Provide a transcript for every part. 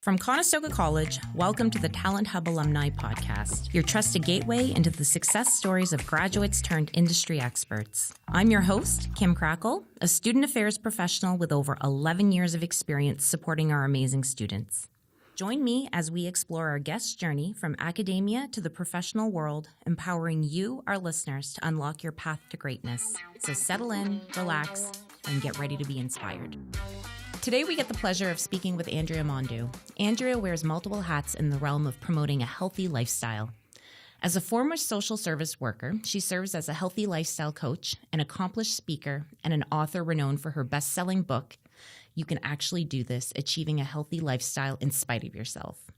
From Conestoga College, welcome to the Talent Hub Alumni Podcast, your trusted gateway into the success stories of graduates turned industry experts. I'm your host, Kim Crackle, a student affairs professional with over 11 years of experience supporting our amazing students. Join me as we explore our guest's journey from academia to the professional world, empowering you, our listeners, to unlock your path to greatness. So settle in, relax, and get ready to be inspired. Today, we get the pleasure of speaking with Andrea Mondoux. Andrea wears multiple hats in the realm of promoting a healthy lifestyle. As a former social service worker, she serves as a healthy lifestyle coach, an accomplished speaker, and an author renowned for her best-selling book, You Can Actually Do This, Achieving a Healthy Lifestyle in Spite of Yourself.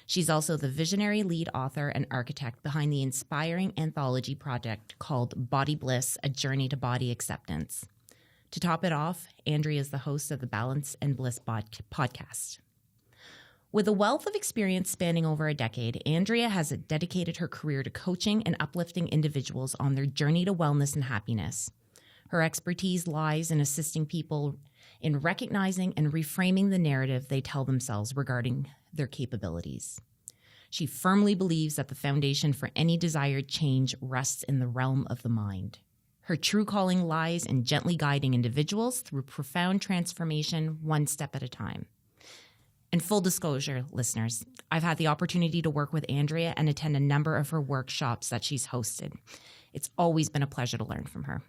She's also the visionary lead author and architect behind the inspiring anthology project called Body Bliss, A Journey to Body Acceptance. To top it off, Andrea is the host of the Balance and Bliss podcast. With a wealth of experience spanning over a decade, Andrea has dedicated her career to coaching and uplifting individuals on their journey to wellness and happiness. Her expertise lies in assisting people in recognizing and reframing the narrative they tell themselves regarding their capabilities. She firmly believes that the foundation for any desired change rests in the realm of the mind. Her true calling lies in gently guiding individuals through profound transformation, one step at a time. And full disclosure, listeners, I've had the opportunity to work with Andrea and attend a number of her workshops that she's hosted. It's always been a pleasure to learn from her.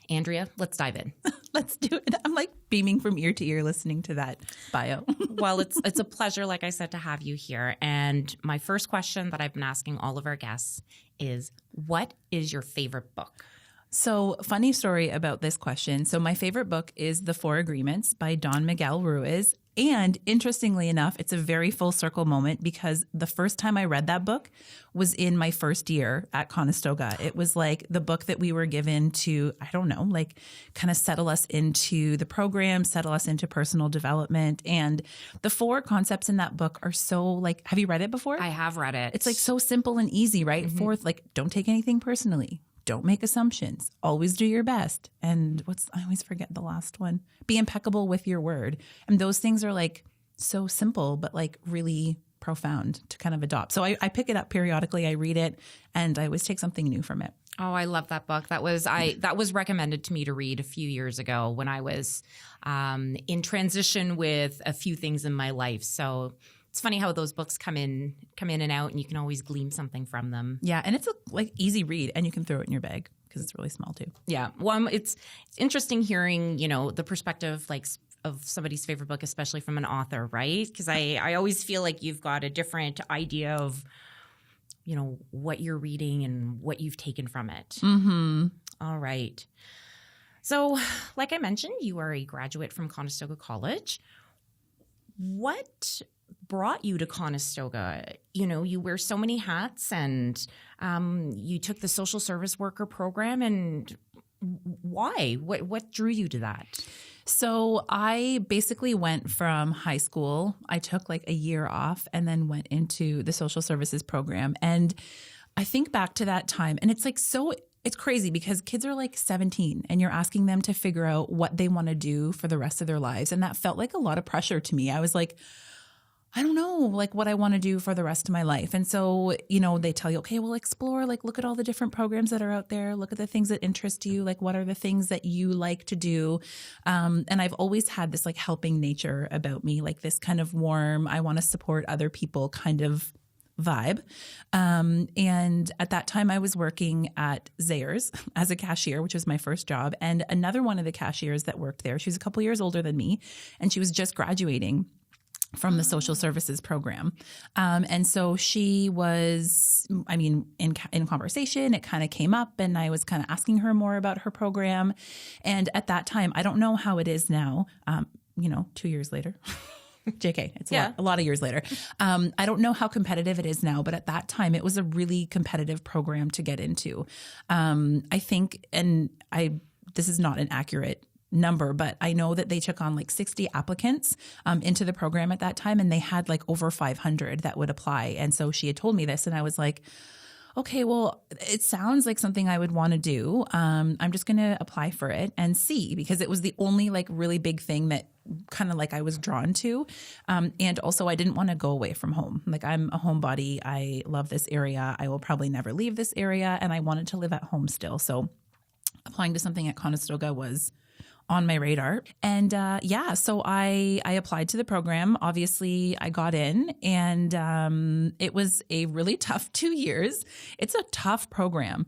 Andrea, let's dive in. Let's do it. I'm like beaming from ear to ear listening to that bio. Well, it's a pleasure, like I said, to have you here. And my first question that I've been asking all of our guests is, what is your favorite book? So, funny story about this question. So, my favorite book is The Four Agreements by Miguel Ruiz. And interestingly enough, it's a very full circle moment because the first time I read that book was in my first year at Conestoga. It was like the book that we were given to, I don't know, like kind of settle us into the program, settle us into personal development. And the four concepts in that book are so like, have you read it before? I have read it. It's like so simple and easy, right? Mm-hmm. Fourth, like don't take anything personally. Don't make assumptions. Always do your best. And I always forget the last one. Be impeccable with your word. And those things are like so simple, but like really profound to kind of adopt. So I pick it up periodically. I read it and I always take something new from it. Oh, I love that book. That was recommended to me to read a few years ago when I was in transition with a few things in my life. So it's funny how those books come in and out, and you can always glean something from them. Yeah, and it's a like easy read, and you can throw it in your bag because it's really small too. Yeah, well, it's interesting hearing the perspective like of somebody's favorite book, especially from an author, right? Because I always feel like you've got a different idea of what you're reading and what you've taken from it. Mm-hmm. All right. So, like I mentioned, you are a graduate from Conestoga College. What brought you to Conestoga? You wear so many hats, and you took the social service worker program. And why? What drew you to that? So I basically went from high school. I took like a year off and then went into the social services program. And I think back to that time, and it's like it's crazy because kids are like 17 and you're asking them to figure out what they want to do for the rest of their lives. And that felt like a lot of pressure to me. I was like, I don't know, like what I want to do for the rest of my life. And so, they tell you, okay, well, explore, like look at all the different programs that are out there. Look at the things that interest you. Like what are the things that you like to do? And I've always had this like helping nature about me, like this kind of warm, I want to support other people kind of vibe. And at that time I was working at Zayre's as a cashier, which was my first job. And another one of the cashiers that worked there, she was a couple years older than me, and she was just graduating from the social services program. And so she was, in conversation, it kind of came up and I was kind of asking her more about her program. And at that time, I don't know how it is now, 2 years later. JK, it's a lot of years later. I don't know how competitive it is now, but at that time it was a really competitive program to get into. I think, this is not an accurate number, but I know that they took on like 60 applicants into the program at that time, and they had like over 500 that would apply. And so she had told me this, and I was like, okay, well, it sounds like something I would want to do. I'm just going to apply for it and see, because it was the only like really big thing that kind of like I was drawn to. And also I didn't want to go away from home. Like I'm a homebody. I love this area. I will probably never leave this area. And I wanted to live at home still. So applying to something at Conestoga was on my radar. And so I applied to the program. Obviously, I got in, and it was a really tough 2 years. It's a tough program,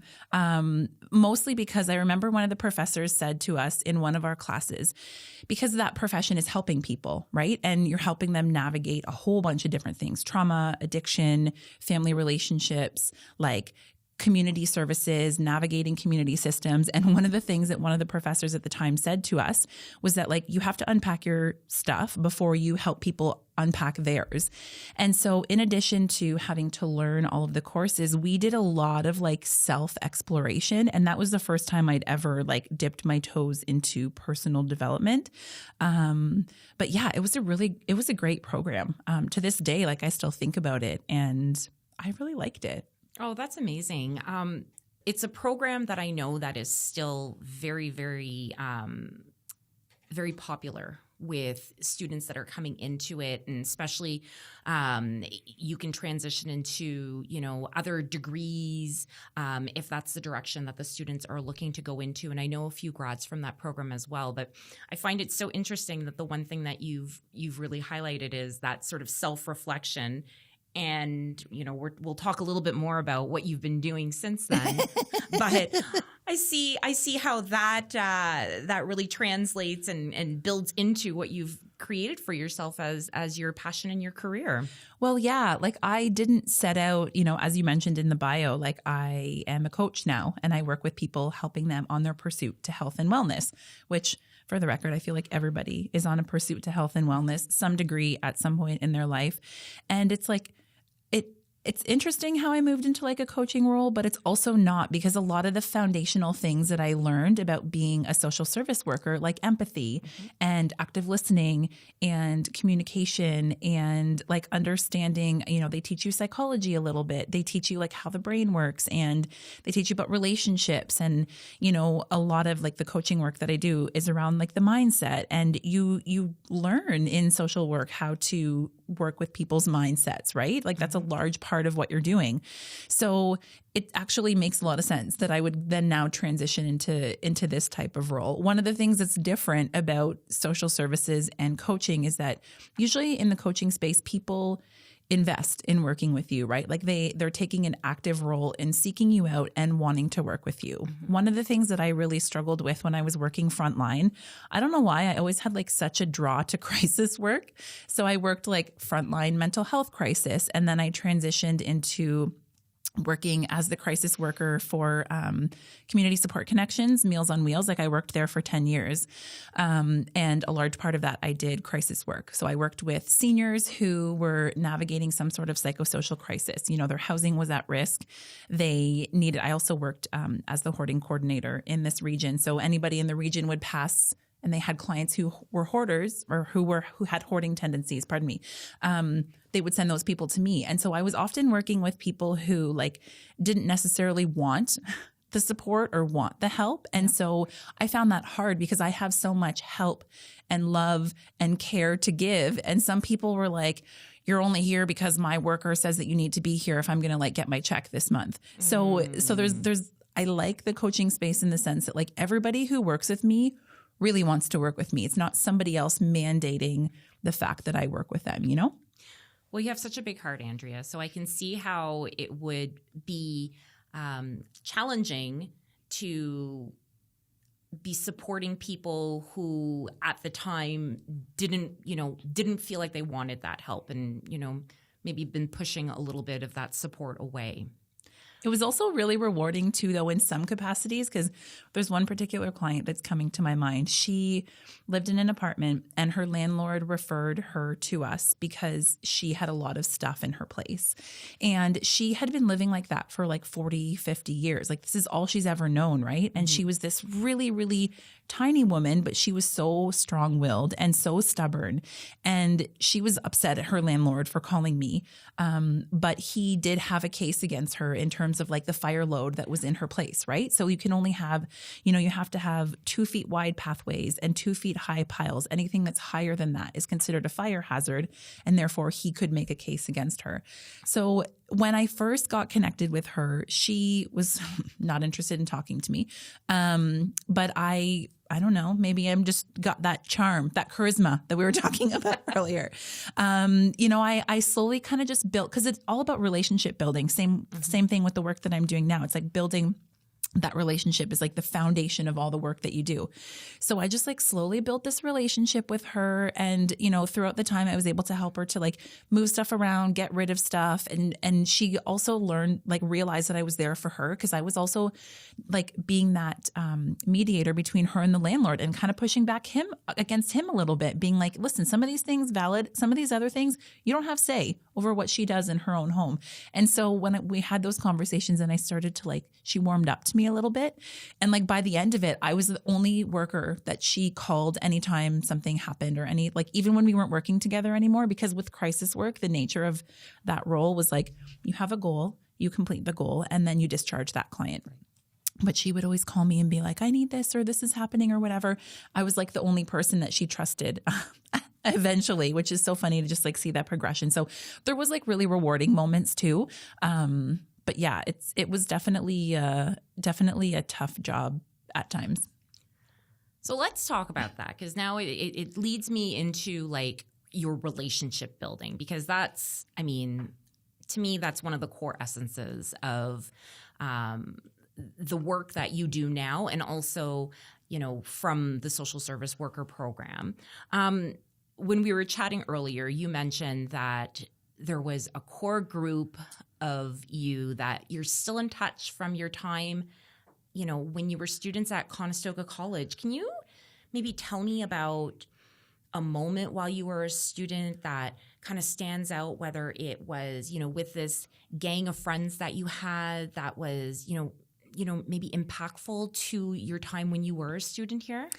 mostly because I remember one of the professors said to us in one of our classes, because that profession is helping people, right? And you're helping them navigate a whole bunch of different things: trauma, addiction, family relationships, like community services, navigating community systems. And one of the things that one of the professors at the time said to us was that, like, you have to unpack your stuff before you help people unpack theirs. And so in addition to having to learn all of the courses, we did a lot of like self-exploration. And that was the first time I'd ever like dipped my toes into personal development. But yeah, it was a great program. To this day, like I still think about it and I really liked it. Oh, that's amazing. It's a program that I know that is still very, very, very popular with students that are coming into it. And especially you can transition into, other degrees if that's the direction that the students are looking to go into. And I know a few grads from that program as well. But I find it so interesting that the one thing that you've really highlighted is that sort of self-reflection. And, we'll talk a little bit more about what you've been doing since then. But I see how that really translates and builds into what you've created for yourself as your passion in your career. Well, yeah, like I didn't set out, as you mentioned in the bio, like I am a coach now and I work with people, helping them on their pursuit to health and wellness, which, for the record, I feel like everybody is on a pursuit to health and wellness, some degree at some point in their life. And it's like, it's interesting how I moved into like a coaching role, but it's also not, because a lot of the foundational things that I learned about being a social service worker, like empathy and active listening and communication and like understanding, they teach you psychology a little bit. They teach you like how the brain works, and they teach you about relationships. And, a lot of like the coaching work that I do is around like the mindset, and you learn in social work how to work with people's mindsets, right? Like that's a large part of what you're doing. So it actually makes a lot of sense that I would then now transition into this type of role. One of the things that's different about social services and coaching is that usually in the coaching space, people invest in working with you, right? Like they're taking an active role in seeking you out and wanting to work with you. One of the things that I really struggled with when I was working frontline, I don't know why, I always had like such a draw to crisis work. So I worked like frontline mental health crisis, and then I transitioned into working as the crisis worker for Community Support Connections, Meals on Wheels. Like I worked there for 10 years. And a large part of that I did crisis work. So I worked with seniors who were navigating some sort of psychosocial crisis. Their housing was at risk. I also worked as the hoarding coordinator in this region. So anybody in the region would pass, and they had clients who were hoarders or who had hoarding tendencies, they would send those people to me. And so I was often working with people who like didn't necessarily want the support or want the help. And so I found that hard because I have so much help and love and care to give. And some people were like, you're only here because my worker says that you need to be here if I'm going to like get my check this month. So there's I like the coaching space in the sense that like everybody who works with me really wants to work with me. It's not somebody else mandating the fact that I work with them, Well, you have such a big heart, Andrea. So I can see how it would be challenging to be supporting people who at the time didn't feel like they wanted that help, and, maybe been pushing a little bit of that support away. It was also really rewarding too, though, in some capacities, because there's one particular client that's coming to my mind. She lived in an apartment and her landlord referred her to us because she had a lot of stuff in her place. And she had been living like that for like 40, 50 years. Like this is all she's ever known, right? And she was this really, really tiny woman, but she was so strong-willed and so stubborn. And she was upset at her landlord for calling me. But he did have a case against her in terms of like the fire load that was in her place, right? So you can only have, you have to have 2 feet wide pathways and 2 feet high piles. Anything that's higher than that is considered a fire hazard. And therefore he could make a case against her. So when I first got connected with her, she was not interested in talking to me. But I don't know, maybe I'm just got that charm, that charisma that we were talking about earlier. I slowly kind of just built, because it's all about relationship building. Same thing with the work that I'm doing now. It's like building that relationship is like the foundation of all the work that you do. So I just like slowly built this relationship with her. And, throughout the time I was able to help her to like move stuff around, get rid of stuff. And she also realized that I was there for her, because I was also like being that mediator between her and the landlord and kind of pushing back against him a little bit, being like, listen, some of these things valid, some of these other things, you don't have say over what she does in her own home. And so when we had those conversations and I started to she warmed up to me a little bit. And like by the end of it, I was the only worker that she called anytime something happened or even when we weren't working together anymore, because with crisis work, the nature of that role was like, you have a goal, you complete the goal, and then you discharge that client. But she would always call me and be like, I need this, or this is happening, or whatever. I was like the only person that she trusted eventually, which is so funny to just like see that progression. So there was like really rewarding moments too. But yeah, it was definitely a tough job at times. So let's talk about that, because now it leads me into like your relationship building, because that's, to me, that's one of the core essences of the work that you do now, and also, from the social service worker program. When we were chatting earlier, you mentioned that there was a core group of you that you're still in touch from your time, when you were students at Conestoga College. Can you maybe tell me about a moment while you were a student that kind of stands out, whether it was, with this gang of friends that you had that was, maybe impactful to your time when you were a student here?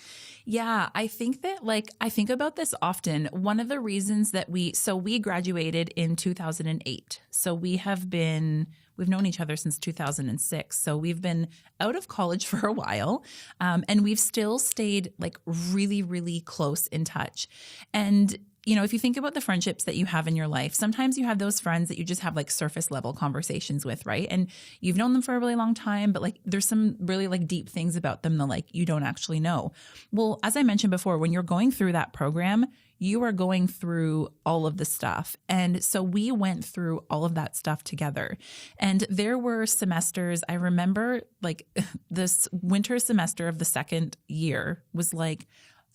Yeah, I think that I think about this often. One of the reasons that we graduated in 2008. So we've known each other since 2006. So we've been out of college for a while. And we've still stayed really, really close in touch. And if you think about the friendships that you have in your life, sometimes you have those friends that you just have surface level conversations with, right? And you've known them for a really long time, but there's some really deep things about them that you don't actually know. Well, as I mentioned before, when you're going through that program, you are going through all of the stuff. And so we went through all of that stuff together. And there were semesters, I remember this winter semester of the second year was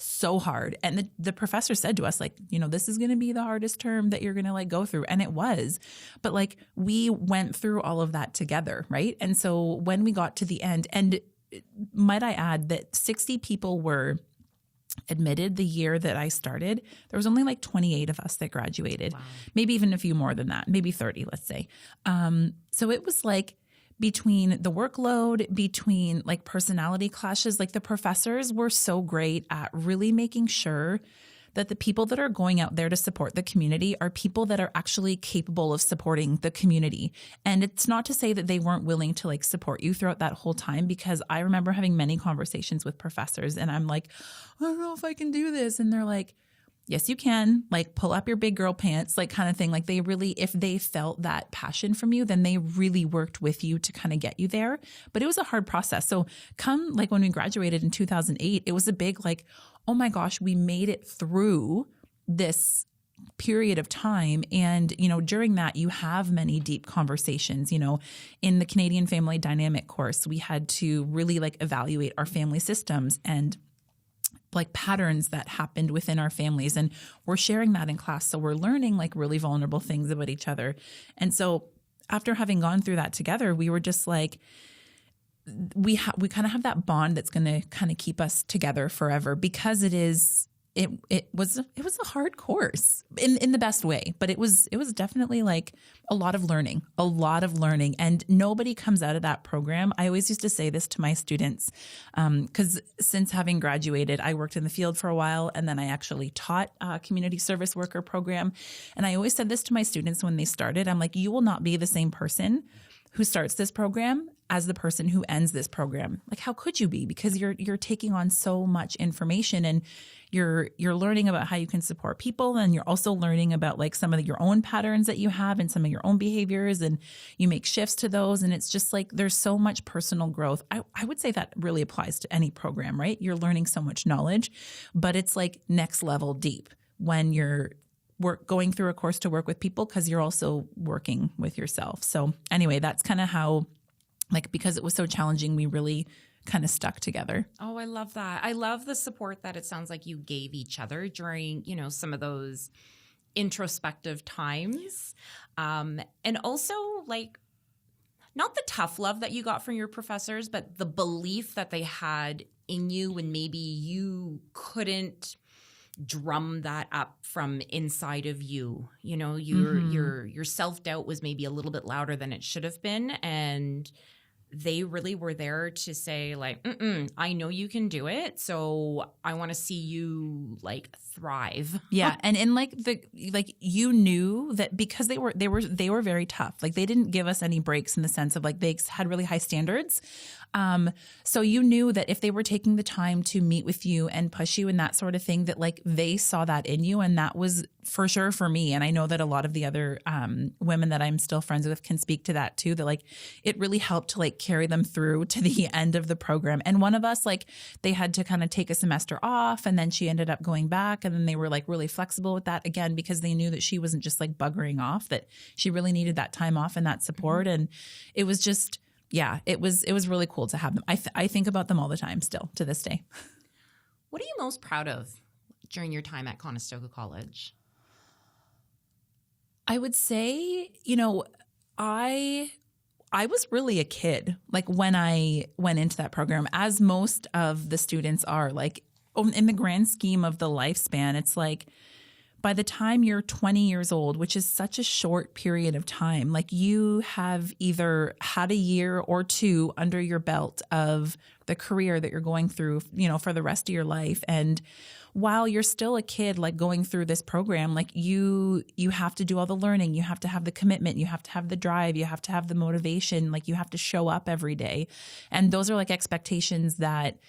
so hard. And the professor said to us, this is going to be the hardest term that you're going to go through. And it was, but we went through all of that together. Right. And so when we got to the end, and might I add that 60 people were admitted the year that I started, there was only 28 of us that graduated. Wow. Maybe even a few more than that, maybe 30, let's say. So it was between the workload, between personality clashes, the professors were so great at really making sure that the people that are going out there to support the community are people that are actually capable of supporting the community. And it's not to say that they weren't willing to support you throughout that whole time, because I remember having many conversations with professors and I'm I don't know if I can do this. And they're like, yes, you can, pull up your big girl pants, kind of thing. They really, if they felt that passion from you, then they really worked with you to kind of get you there. But it was a hard process. So come when we graduated in 2008, it was a big oh my gosh, we made it through this period of time. And, during that, you have many deep conversations. In the Canadian Family Dynamic course, we had to really evaluate our family systems and patterns that happened within our families. And we're sharing that in class. So we're learning really vulnerable things about each other. And so after having gone through that together, we were just we kind of have that bond that's going to kind of keep us together forever, because it is it was a hard course in the best way, but it was definitely like a lot of learning, and nobody comes out of that program. I always used to say this to my students, because since having graduated, I worked in the field for a while, and then I actually taught a community service worker program. And I always said this to my students when they started. I'm like, you will not be the same person who starts this program as the person who ends this program. Like, how could you be? Because you're taking on so much information, and you're learning about how you can support people, and you're also learning about like some of your own patterns that you have and some of your own behaviors, and you make shifts to those. And it's just like there's so much personal growth. I would say that really applies to any program, right? You're learning so much knowledge, but it's like next level deep when you're going through a course to work with people, because you're also working with yourself. So anyway, that's kind of how, like, because it was so challenging, we really kind of stuck together. Oh, I love that. I love the support that it sounds like you gave each other during, some of those introspective times. And also, like, not the tough love that you got from your professors, but the belief that they had in you when maybe you couldn't drum that up from inside of you. Your self-doubt was maybe a little bit louder than it should have been. And they really were there to say, like, I know you can do it, so I want to see you like thrive. Yeah, and in you knew that because they were very tough. Like, they didn't give us any breaks in the sense of like they had really high standards. So you knew that if they were taking the time to meet with you and push you and that sort of thing, that like they saw that in you, and that was for sure for me. And I know that a lot of the other women that I'm still friends with can speak to that too, that like it really helped to like carry them through to the end of the program. And one of us, like, they had to kind of take a semester off, and then she ended up going back, and then they were like really flexible with that again, because they knew that she wasn't just like buggering off, that she really needed that time off and that support. And it was just, yeah, it was really cool to have them. I think about them all the time still to this day. What are you most proud of during your time at Conestoga College? I would say, I was really a kid, like, when I went into that program, as most of the students are. Like, in the grand scheme of the lifespan, it's like by the time you're 20 years old, which is such a short period of time, like, you have either had a year or two under your belt of the career that you're going through, for the rest of your life. And while you're still a kid, like, going through this program, like, you have to do all the learning. You have to have the commitment. You have to have the drive. You have to have the motivation. Like, you have to show up every day. And those are like expectations that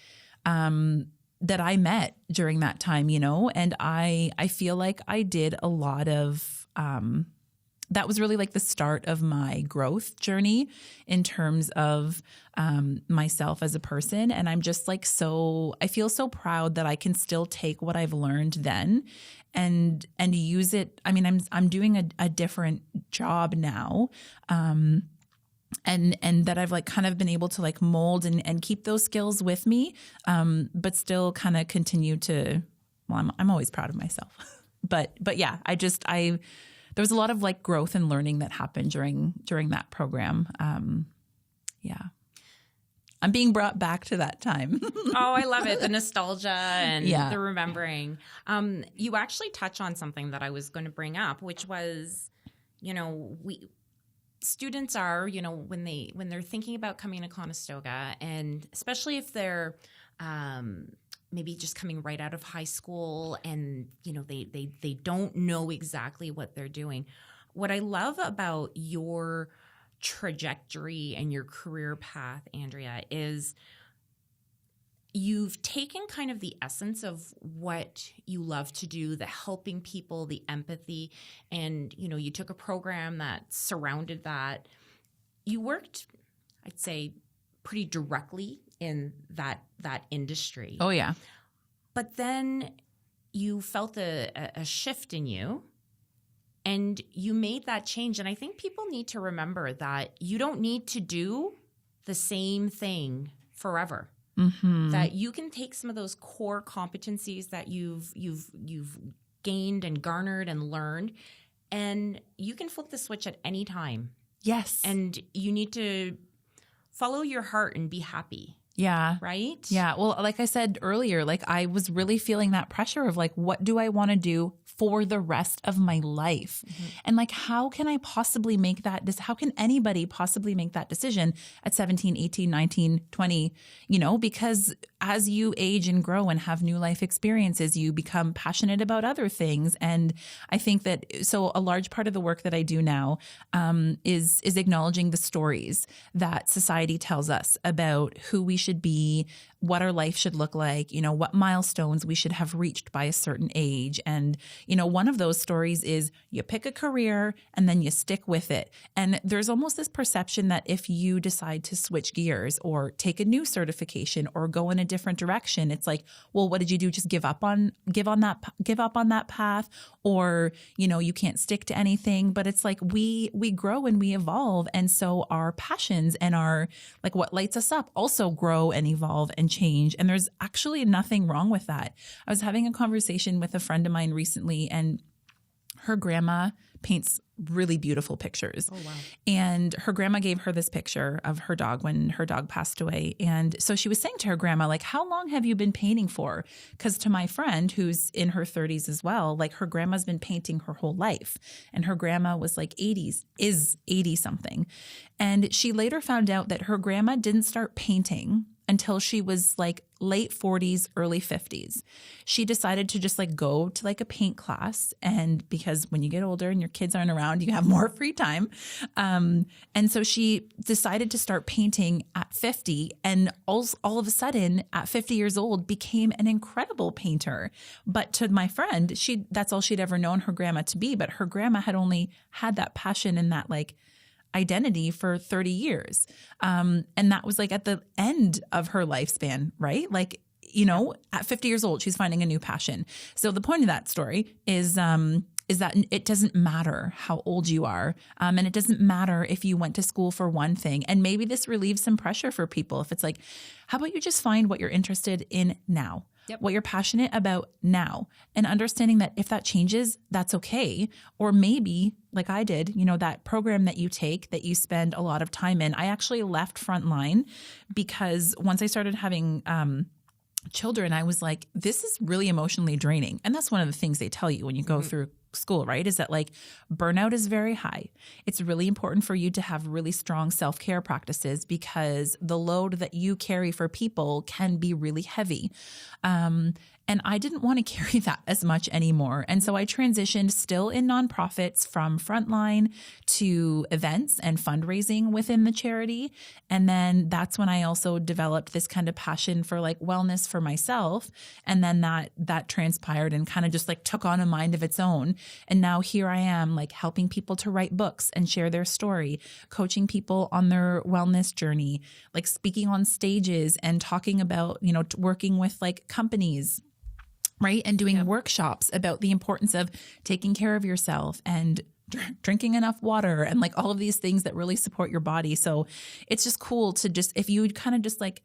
I met during that time, and I feel like I did a lot of, that was really like the start of my growth journey in terms of myself as a person. And I'm just like, I feel so proud that I can still take what I've learned then and use it. I mean, I'm doing a different job now. And that I've like kind of been able to like mold and keep those skills with me, but still kind of continue to, I'm always proud of myself. But yeah, there was a lot of like growth and learning that happened during that program. Yeah. I'm being brought back to that time. Oh, I love it. The nostalgia and the remembering. You actually touch on something that I was going to bring up, which was, students are, when they're thinking about coming to Conestoga, and especially if they're maybe just coming right out of high school and, they don't know exactly what they're doing. What I love about your trajectory and your career path, Andrea, is you've taken kind of the essence of what you love to do, the helping people, the empathy, and, you took a program that surrounded that. You worked, I'd say, pretty directly in that industry. Oh, yeah. But then you felt a shift in you, and you made that change. And I think people need to remember that you don't need to do the same thing forever. Mm-hmm. That you can take some of those core competencies that you've gained and garnered and learned, and you can flip the switch at any time. Yes. And you need to follow your heart and be happy. Yeah. Right? Yeah. Well, like I said earlier, like I was really feeling that pressure of like, what do I want to do for the rest of my life? And like, how can I possibly make that? How can anybody possibly make that decision at 17, 18, 19, 20, because as you age and grow and have new life experiences, you become passionate about other things. And I think that, so a large part of the work that I do now is acknowledging the stories that society tells us about who we should be, what our life should look like, what milestones we should have reached by a certain age. And, one of those stories is you pick a career and then you stick with it. And there's almost this perception that if you decide to switch gears or take a new certification or go in a different direction, it's like, well, what did you do? Just give up on that path, or, you can't stick to anything. But it's like we grow and we evolve. And so our passions and our, like what lights us up also grow and evolve and change. And there's actually nothing wrong with that. I was having a conversation with a friend of mine recently, and her grandma paints really beautiful pictures. Oh, wow. And her grandma gave her this picture of her dog when her dog passed away. And so she was saying to her grandma, like, how long have you been painting for? Because to my friend who's in her 30s as well, like her grandma's been painting her whole life. And her grandma was like 80 something. And she later found out that her grandma didn't start painting until she was like late 40s, early 50s. She decided to just like go to like a paint class. And because when you get older and your kids aren't around, you have more free time. And so she decided to start painting at 50, and all of a sudden at 50 years old became an incredible painter. But to my friend, that's all she'd ever known her grandma to be. But her grandma had only had that passion and that like identity for 30 years. And that was like at the end of her lifespan, right? Like, at 50 years old, she's finding a new passion. So the point of that story is that it doesn't matter how old you are. And it doesn't matter if you went to school for one thing. And maybe this relieves some pressure for people. If it's like, how about you just find what you're interested in now? Yep. What you're passionate about now, and understanding that if that changes, that's okay. Or maybe like I did, that program that you take that you spend a lot of time in. I actually left frontline because once I started having children, I was like, this is really emotionally draining. And that's one of the things they tell you when you go through school, right? Is that like burnout is very high. It's really important for you to have really strong self-care practices because the load that you carry for people can be really heavy. And I didn't want to carry that as much anymore. And so I transitioned still in nonprofits from frontline to events and fundraising within the charity. And then that's when I also developed this kind of passion for like wellness for myself. And then that transpired and kind of just like took on a mind of its own. And now here I am like helping people to write books and share their story, coaching people on their wellness journey, like speaking on stages and talking about, working with like companies, right? And doing workshops about the importance of taking care of yourself and drinking enough water and like all of these things that really support your body. So it's just cool to just, if you kind of just like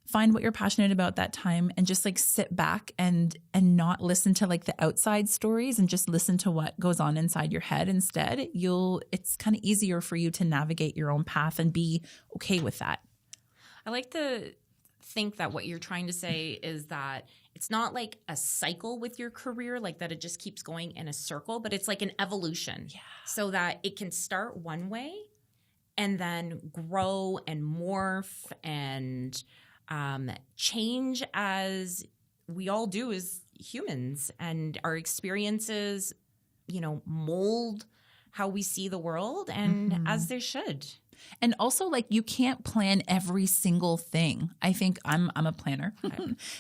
find what you're passionate about that time and just like sit back and not listen to like the outside stories and just listen to what goes on inside your head instead, it's kind of easier for you to navigate your own path and be okay with that. I like to think that what you're trying to say is that it's not like a cycle with your career, like that it just keeps going in a circle, but it's like an evolution so that it can start one way and then grow and morph and change as we all do as humans, and our experiences, mold how we see the world, and as they should. And also, like, you can't plan every single thing. I think I'm a planner.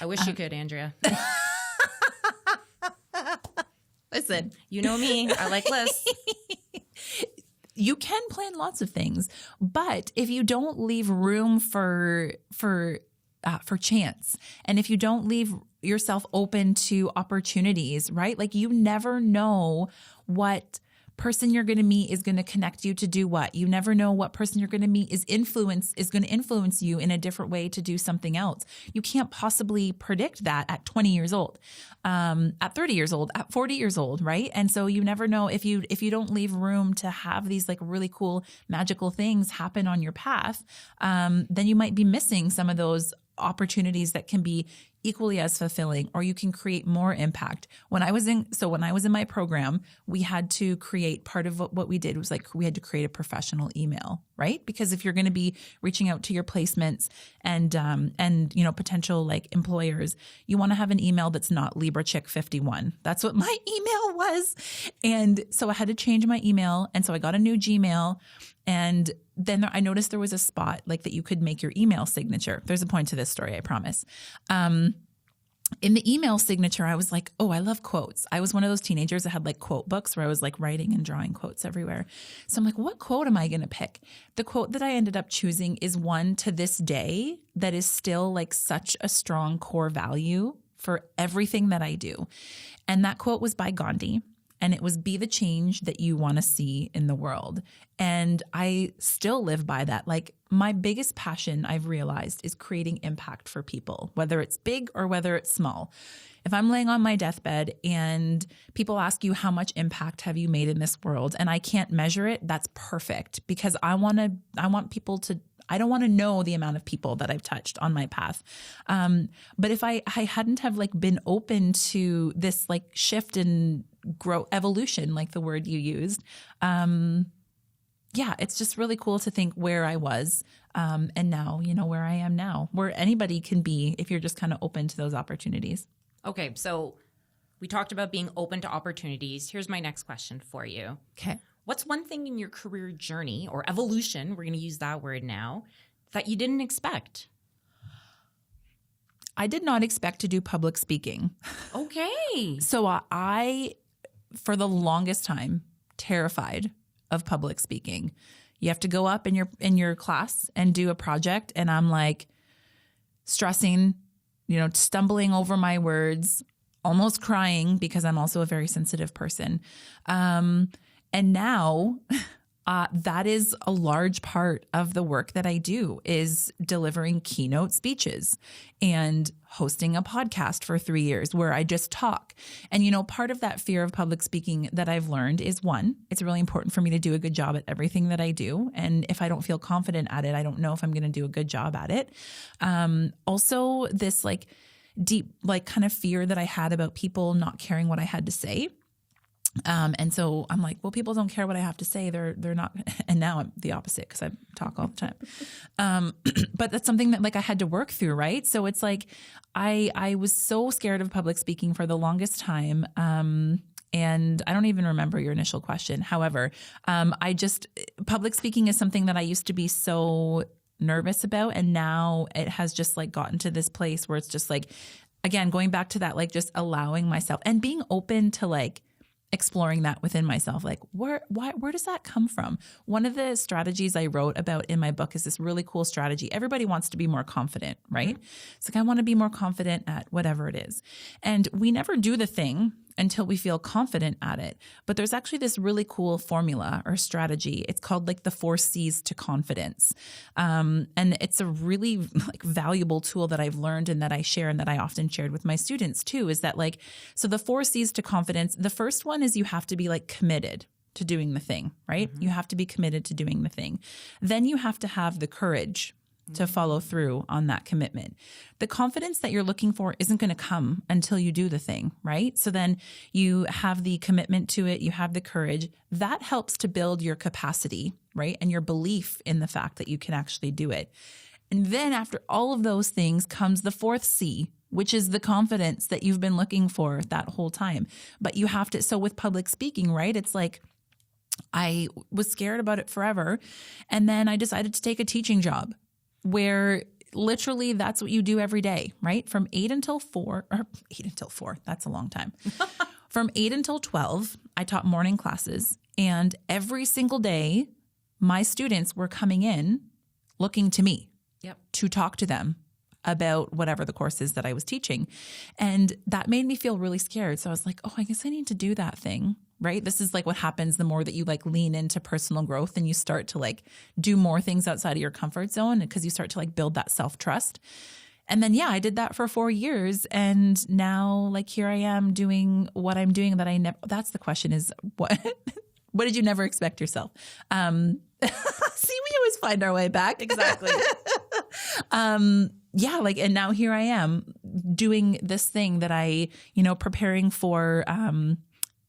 I wish you could, Andrea. Listen, you know me. I like lists. You can plan lots of things, but if you don't leave room for chance, and if you don't leave yourself open to opportunities, right? Like, you never know what person you're going to meet is going to connect you to do what. You never know what person you're going to meet is going to influence you in a different way to do something else. You can't possibly predict that at 20 years old, at 30 years old, at 40 years old, right? And so you never know if you don't leave room to have these like really cool magical things happen on your path, then you might be missing some of those opportunities that can be equally as fulfilling, or you can create more impact. When I was in my program, we had to create, part of what we did was like, we had to create a professional email, right? Because if you're going to be reaching out to your placements and potential like employers, you want to have an email that's not LibraChick51. That's what my email was. And so I had to change my email. And so I got a new Gmail, and then I noticed there was a spot like that you could make your email signature. There's a point to this story, I promise. In the email signature, I was like, oh, I love quotes. I was one of those teenagers that had like quote books where I was like writing and drawing quotes everywhere. So I'm like, what quote am I going to pick? The quote that I ended up choosing is one to this day that is still like such a strong core value for everything that I do. And that quote was by Gandhi. And it was, be the change that you want to see in the world. And I still live by that. Like, my biggest passion, I've realized, is creating impact for people, whether it's big or whether it's small. If I'm laying on my deathbed and people ask you, how much impact have you made in this world? And I can't measure it, that's perfect, because I want people to, I don't want to know the amount of people that I've touched on my path. But if I hadn't have like been open to this like shift and grow evolution, like the word you used, it's just really cool to think where I was, and now, where I am now, where anybody can be if you're just kind of open to those opportunities. Okay. So we talked about being open to opportunities. Here's my next question for you. Okay. What's one thing in your career journey or evolution, we're going to use that word now, that you didn't expect? I did not expect to do public speaking. Okay. So I, for the longest time, terrified of public speaking. You have to go up in your class and do a project, and I'm like stressing, stumbling over my words, almost crying, because I'm also a very sensitive person. And now that is a large part of the work that I do, is delivering keynote speeches and hosting a podcast for 3 years where I just talk. And, part of that fear of public speaking that I've learned is, one, it's really important for me to do a good job at everything that I do. And if I don't feel confident at it, I don't know if I'm going to do a good job at it. Also, this like deep, like kind of fear that I had about people not caring what I had to say. And so I'm like, well, people don't care what I have to say. They're not. And now I'm the opposite, because I talk all the time. But that's something that like I had to work through. Right. So it's like, I was so scared of public speaking for the longest time. And I don't even remember your initial question. However, public speaking is something that I used to be so nervous about. And now it has just like gotten to this place where it's just like, again, going back to that, like just allowing myself and being open to like exploring that within myself. Like, where does that come from? One of the strategies I wrote about in my book is this really cool strategy. Everybody wants to be more confident, right? Mm-hmm. It's like, I want to be more confident at whatever it is. And we never do the thing until we feel confident at it. But there's actually this really cool formula or strategy. It's called like the 4 C's to confidence. And it's a really like valuable tool that I've learned and that I share and that I often shared with my students too, is that like, so the 4 C's to confidence, the first one is you have to be like committed to doing the thing, right? Mm-hmm. You have to be committed to doing the thing. Then you have to have the courage to follow through on that commitment. The confidence that you're looking for isn't going to come until you do the thing, right? So then you have the commitment to it, you have the courage. That helps to build your capacity, right? And your belief in the fact that you can actually do it. And then after all of those things comes the 4th C, which is the confidence that you've been looking for that whole time. But you have to, so with public speaking, right? It's like, I was scared about it forever. And then I decided to take a teaching job, where literally that's what you do every day, right? From 8 until 4, that's a long time. From 8 until 12, I taught morning classes, and every single day, my students were coming in looking to me to talk to them about whatever the course is that I was teaching. And that made me feel really scared. So I was like, oh, I guess I need to do that thing right? This is like what happens the more that you like lean into personal growth and you start to like do more things outside of your comfort zone, because you start to like build that self-trust. And then, I did that for 4 years. And now like here I am doing what I'm doing that I never, that's the question is what did you never expect yourself? See, we always find our way back. Exactly. And now here I am doing this thing that I, preparing for,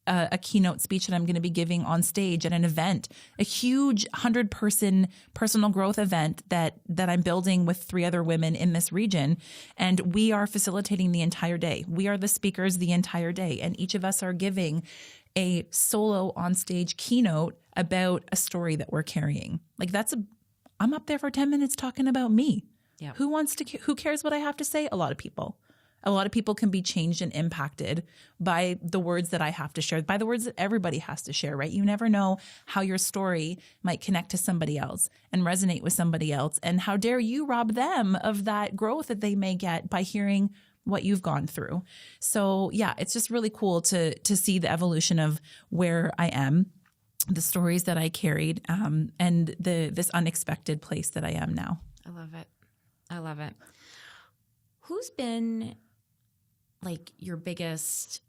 a keynote speech that I'm going to be giving on stage at an event, a huge 100-person personal growth event that I'm building with 3 other women in this region. And we are facilitating the entire day. We are the speakers the entire day. And each of us are giving a solo on stage keynote about a story that we're carrying. Like I'm up there for 10 minutes talking about me. Yeah. Who cares what I have to say? A lot of people. A lot of people can be changed and impacted by the words that I have to share, by the words that everybody has to share, right? You never know how your story might connect to somebody else and resonate with somebody else. And how dare you rob them of that growth that they may get by hearing what you've gone through. So it's just really cool to see the evolution of where I am, the stories that I carried, and this unexpected place that I am now. I love it. Who's been like your biggest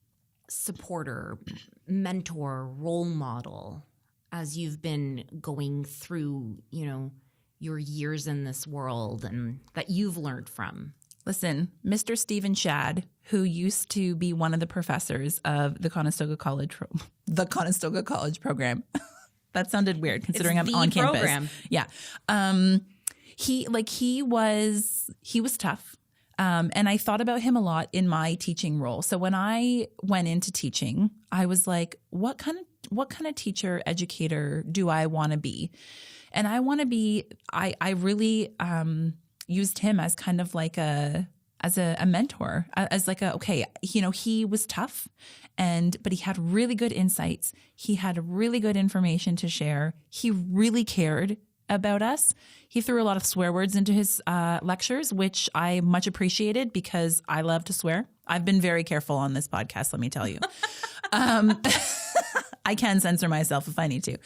supporter, mentor, role model as you've been going through, your years in this world and that you've learned from? Listen, Mr. Stephen Shadd, who used to be one of the professors of the Conestoga College program. That sounded weird considering it's I'm on program. Campus. Yeah. He was tough. And I thought about him a lot in my teaching role. So when I went into teaching, I was like, what kind of teacher, educator do I want to be? And I want to be, I really used him as kind of like a mentor, as like he was tough but he had really good insights. He had really good information to share. He really cared about us. He threw a lot of swear words into his lectures, which I much appreciated because I love to swear. I've been very careful on this podcast, let me tell you. I can censor myself if I need to.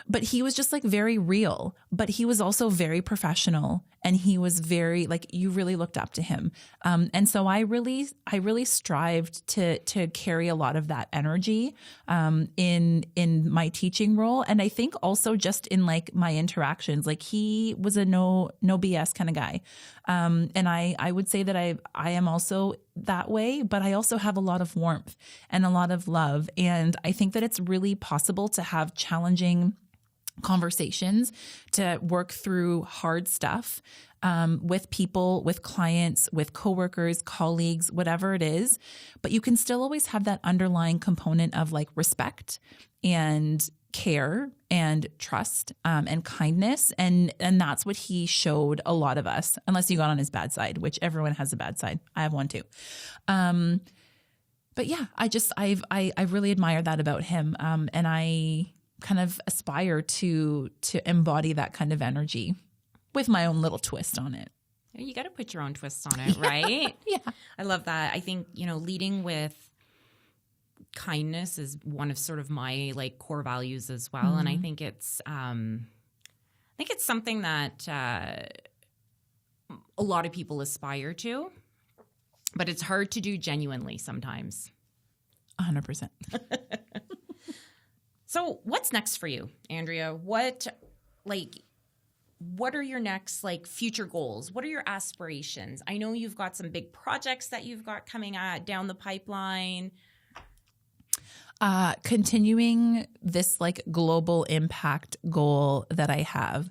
But he was just like very real, but he was also very professional, and he was very like, you really looked up to him. And so I really strived to carry a lot of that energy in my teaching role. And I think also just in like my interactions, like he was a no BS kind of guy. And I would say that I am also that way, but I also have a lot of warmth and a lot of love. And I think that it's really possible to have challenging conversations, to work through hard stuff with people, with clients, with coworkers, colleagues, whatever it is. But you can still always have that underlying component of like respect and care and trust and kindness. And that's what he showed a lot of us, unless you got on his bad side, which everyone has a bad side. I have one too. But yeah, I really admire that about him. And I kind of aspire to embody that kind of energy with my own little twist on it. You got to put your own twist on it, right? Yeah. I love that. I think, leading with kindness is one of sort of my like core values as well. Mm-hmm. And I think it's something that a lot of people aspire to, but it's hard to do genuinely sometimes. 100%. So what's next for you, Andrea? What are your next future goals? What are your aspirations? I know you've got some big projects that you've got coming down the pipeline. Continuing this global impact goal that I have.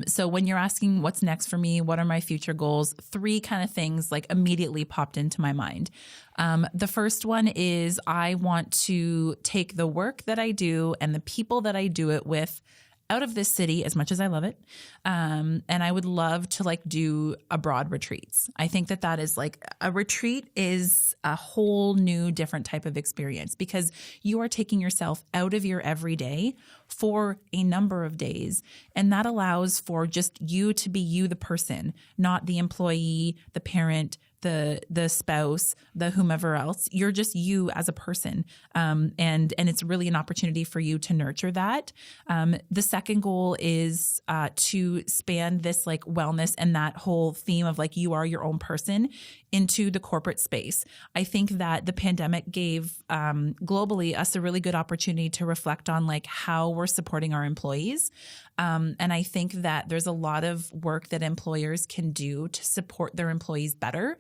So when you're asking what's next for me, what are my future goals, 3 kind of things immediately popped into my mind. The first one is I want to take the work that I do and the people that I do it with out of this city as much as I love it. And I would love to do abroad retreats. I think that is a retreat is a whole new different type of experience because you are taking yourself out of your everyday for a number of days. And that allows for just you to be you, the person, not the employee, the parent, the spouse, the whomever else. You're just you as a person. And it's really an opportunity for you to nurture that. The second goal is to span this like wellness and that whole theme of like you are your own person into the corporate space. I think that the pandemic gave globally us a really good opportunity to reflect on like how we're supporting our employees. And I think that there's a lot of work that employers can do to support their employees better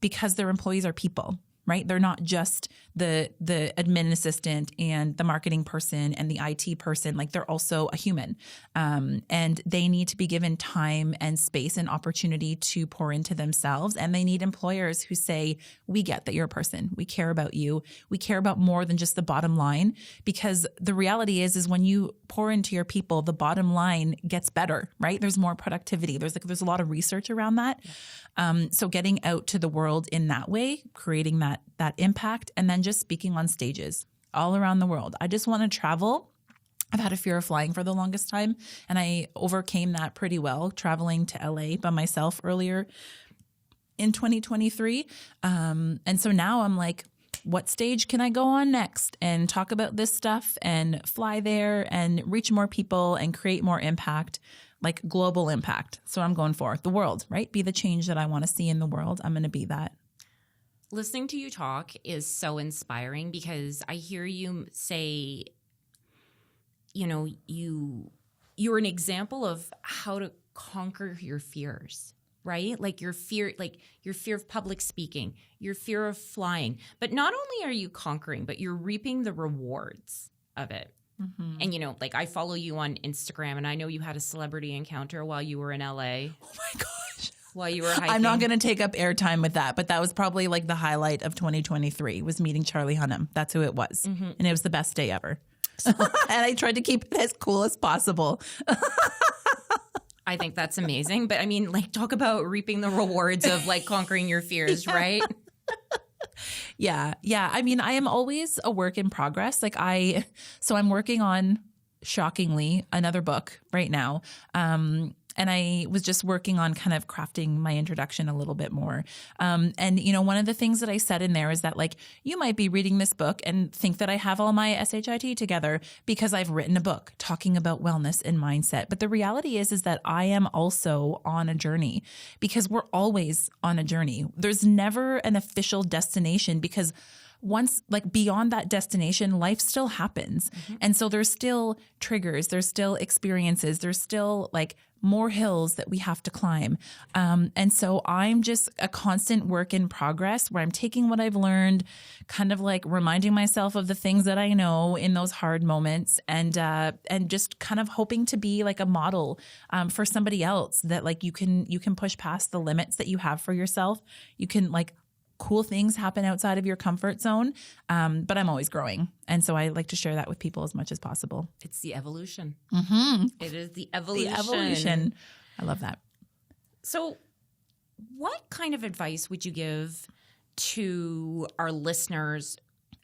because their employees are people. Right? They're not just the admin assistant and the marketing person and the IT person. Like they're also a human. And they need to be given time and space and opportunity to pour into themselves. And they need employers who say, we get that you're a person. We care about you. We care about more than just the bottom line. Because the reality is when you pour into your people, the bottom line gets better, right? There's more productivity. There's a lot of research around that. So getting out to the world in that way, creating that impact, and then just speaking on stages all around the world. I just want to travel. I've had a fear of flying for the longest time, and I overcame that pretty well traveling to LA by myself earlier in 2023. And so now I'm like, what stage can I go on next and talk about this stuff and fly there and reach more people and create more impact, like global impact. So I'm going for the world, right? Be the change that I want to see in the world. I'm going to be that. Listening to you talk is so inspiring because I hear you say, you know, you're an example of how to conquer your fears, right? Like your fear of public speaking, your fear of flying. But not only are you conquering, but you're reaping the rewards of it. Mm-hmm. And, you know, like I follow you on Instagram and I know you had a celebrity encounter while you were in LA. Oh my gosh. While you were hiking. I'm not going to take up airtime with that, but that was probably like the highlight of 2023 was meeting Charlie Hunnam. That's who it was. Mm-hmm. And it was the best day ever. And I tried to keep it as cool as possible. I think that's amazing. But I mean, like talk about reaping the rewards of like conquering your fears, yeah. Right? Yeah. I mean, I am always a work in progress. So I'm working on, shockingly, another book right now. And I was just working on kind of crafting my introduction a little bit more. And, you know, one of the things that I said in there is that like, you might be reading this book and think that I have all my SHIT together because I've written a book talking about wellness and mindset. But the reality is that I am also on a journey because we're always on a journey. There's never an official destination because once like beyond that destination, life still happens. Mm-hmm. And so there's still triggers, there's still experiences, there's still like more hills that we have to climb. And so I'm just a constant work in progress where I'm taking what I've learned, kind of like reminding myself of the things that I know in those hard moments and just kind of hoping to be like a model for somebody else that like you can push past the limits that you have for yourself. You can like cool things happen outside of your comfort zone. But I'm always growing. And so I like to share that with people as much as possible. It's the evolution. Mm-hmm. It is the evolution. The evolution. I love that. So what kind of advice would you give to our listeners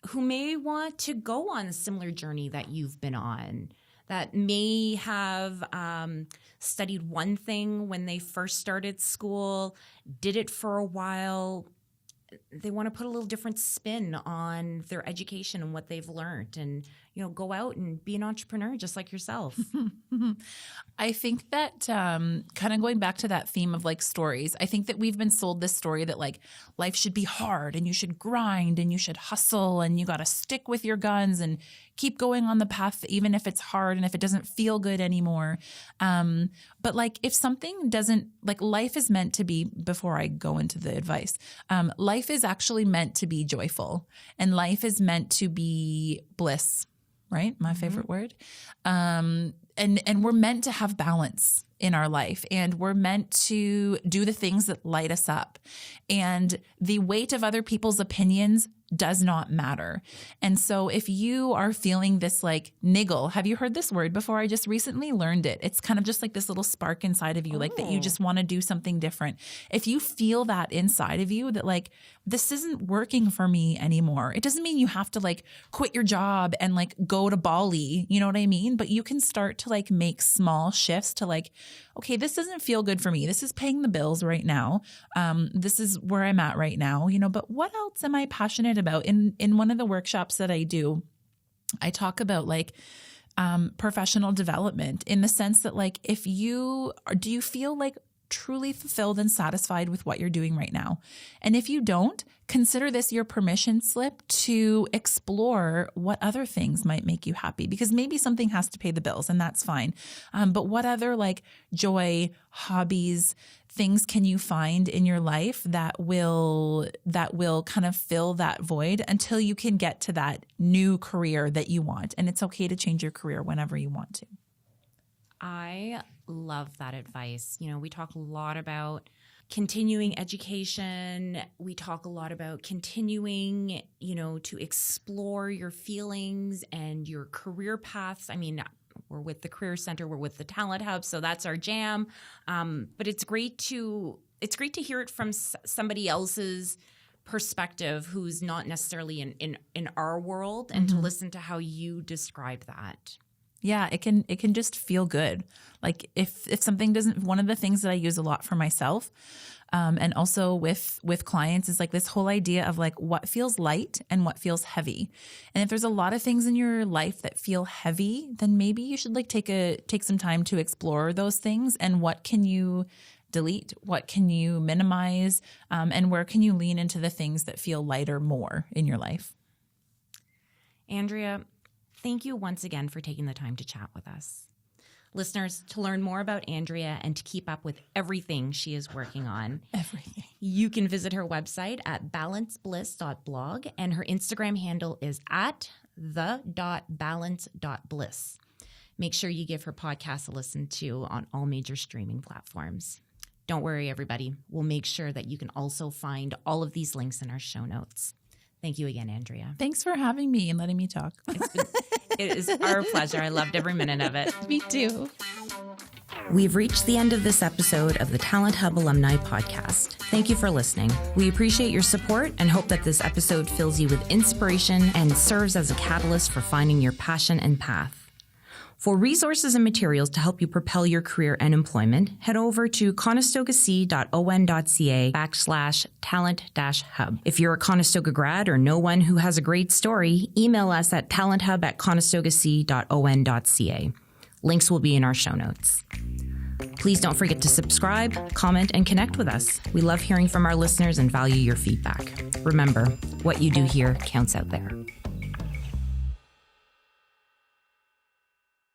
who may want to go on a similar journey that you've been on, that may have studied one thing when they first started school, did it for a while, they want to put a little different spin on their education and what they've learned and, you know, go out and be an entrepreneur just like yourself? I think that kind of going back to that theme of like stories, I think that we've been sold this story that like life should be hard and you should grind and you should hustle and you got to stick with your guns and keep going on the path even if it's hard and if it doesn't feel good anymore. But like if something doesn't, like life is meant to be, before I go into the advice, life is actually meant to be joyful and life is meant to be bliss, right? My favorite word. And we're meant to have balance in our life and we're meant to do the things that light us up. And the weight of other people's opinions does not matter. And so if you are feeling this like niggle, have you heard this word before? I just recently learned it. It's kind of just like this little spark inside of you, like that you just want to do something different. If you feel that inside of you that like, this isn't working for me anymore, it doesn't mean you have to like quit your job and like go to Bali, you know what I mean? But you can start to like make small shifts to like, okay, this doesn't feel good for me. This is paying the bills right now. This is where I'm at right now, you know, but what else am I passionate about? In one of the workshops that I do, I talk about like professional development in the sense that like, do you feel like truly fulfilled and satisfied with what you're doing right now? And if you don't, consider this your permission slip to explore what other things might make you happy, because maybe something has to pay the bills and that's fine. But what other like joy, hobbies, things can you find in your life that will kind of fill that void until you can get to that new career that you want? And it's okay to change your career whenever you want to. I love that advice. You know, we talk a lot about continuing education. We talk a lot about continuing, you know, to explore your feelings and your career paths. I mean, we're with the Career Center, we're with the Talent Hub, so that's our jam. But it's great to hear it from somebody else's perspective who's not necessarily in our world, and to listen to how you describe that. Yeah, it can just feel good. Like if something doesn't, one of the things that I use a lot for myself, and also with clients is like this whole idea of like what feels light and what feels heavy. And if there's a lot of things in your life that feel heavy, then maybe you should like take some time to explore those things and what can you delete, what can you minimize, and where can you lean into the things that feel lighter more in your life. Andrea, thank you once again for taking the time to chat with us. Listeners, to learn more about Andrea and to keep up with everything she is working on, you can visit her website at balancebliss.blog, and her Instagram handle is at the.balance.bliss. Make sure you give her podcast a listen to on all major streaming platforms. Don't worry, everybody. We'll make sure that you can also find all of these links in our show notes. Thank you again, Andrea. Thanks for having me and letting me talk. It is our pleasure. I loved every minute of it. Me too. We've reached the end of this episode of the Talent Hub Alumni Podcast. Thank you for listening. We appreciate your support and hope that this episode fills you with inspiration and serves as a catalyst for finding your passion and path. For resources and materials to help you propel your career and employment, head over to conestogac.on.ca/talent-hub. If you're a Conestoga grad or know one who has a great story, email us at talenthub@conestogac.on.ca. Links will be in our show notes. Please don't forget to subscribe, comment, and connect with us. We love hearing from our listeners and value your feedback. Remember, what you do here counts out there.